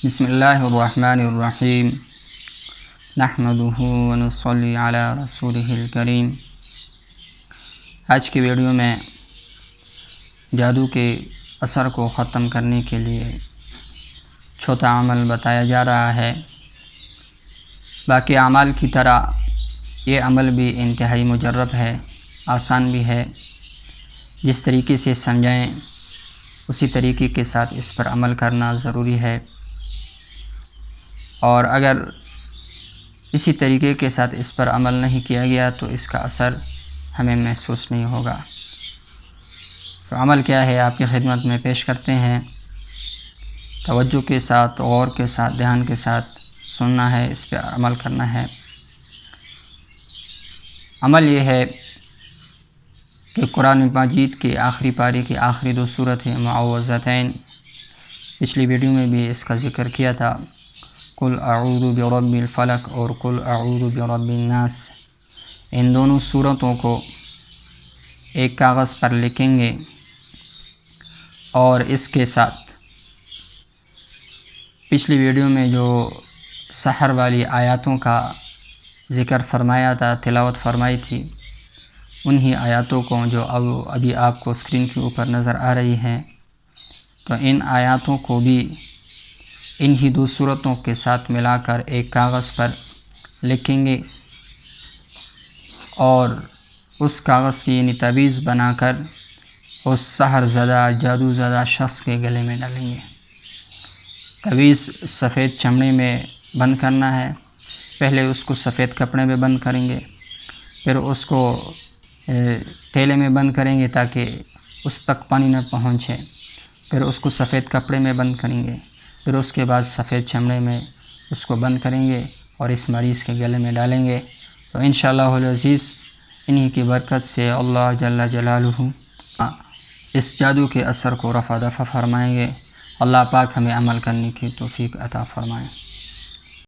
بسم اللہ الرحمن الرحیم نحمدہ ونصلی علی رسولہ الکریم۔ آج کی ویڈیو میں جادو کے اثر کو ختم کرنے کے لیے چھوٹا عمل بتایا جا رہا ہے۔ باقی اعمال کی طرح یہ عمل بھی انتہائی مجرب ہے، آسان بھی ہے۔ جس طریقے سے سمجھائیں اسی طریقے کے ساتھ اس پر عمل کرنا ضروری ہے، اور اگر اسی طریقے کے ساتھ اس پر عمل نہیں کیا گیا تو اس کا اثر ہمیں محسوس نہیں ہوگا۔ تو عمل کیا ہے آپ کی خدمت میں پیش کرتے ہیں۔ توجہ کے ساتھ، غور کے ساتھ، دھیان کے ساتھ سننا ہے، اس پہ عمل کرنا ہے۔ عمل یہ ہے کہ قرآن مجید کی آخری پارے کی آخری دو صورت ہیں معوذتین، پچھلی ویڈیو میں بھی اس کا ذکر کیا تھا، قل اعوذ برب الفلق اور قل اعوذ برب الناس۔ ان دونوں صورتوں کو ایک کاغذ پر لکھیں گے اور اس کے ساتھ پچھلی ویڈیو میں جو سحر والی آیاتوں کا ذکر فرمایا تھا، تلاوت فرمائی تھی، انہی آیاتوں کو جو ابھی آپ کو اسکرین کے اوپر نظر آ رہی ہیں، تو ان آیاتوں کو بھی انہی دو صورتوں کے ساتھ ملا کر ایک کاغذ پر لکھیں گے اور اس کاغذ کی یعنی تعویذ بنا کر اس سحر زدہ، جادو زدہ شخص کے گلے میں ڈالیں گے۔ تعویذ سفید چمڑے میں بند کرنا ہے۔ پہلے اس کو سفید کپڑے میں بند کریں گے، پھر اس کو تیلے میں بند کریں گے تاکہ اس تک پانی نہ پہنچے، پھر اس کو سفید کپڑے میں بند کریں گے، پھر اس کے بعد سفید چمڑے میں اس کو بند کریں گے اور اس مریض کے گلے میں ڈالیں گے۔ تو انشاءاللہ العزیز انہی کی برکت سے اللہ جل جلالہ اس جادو کے اثر کو رفع دفع فرمائیں گے۔ اللہ پاک ہمیں عمل کرنے کی توفیق عطا فرمائیں۔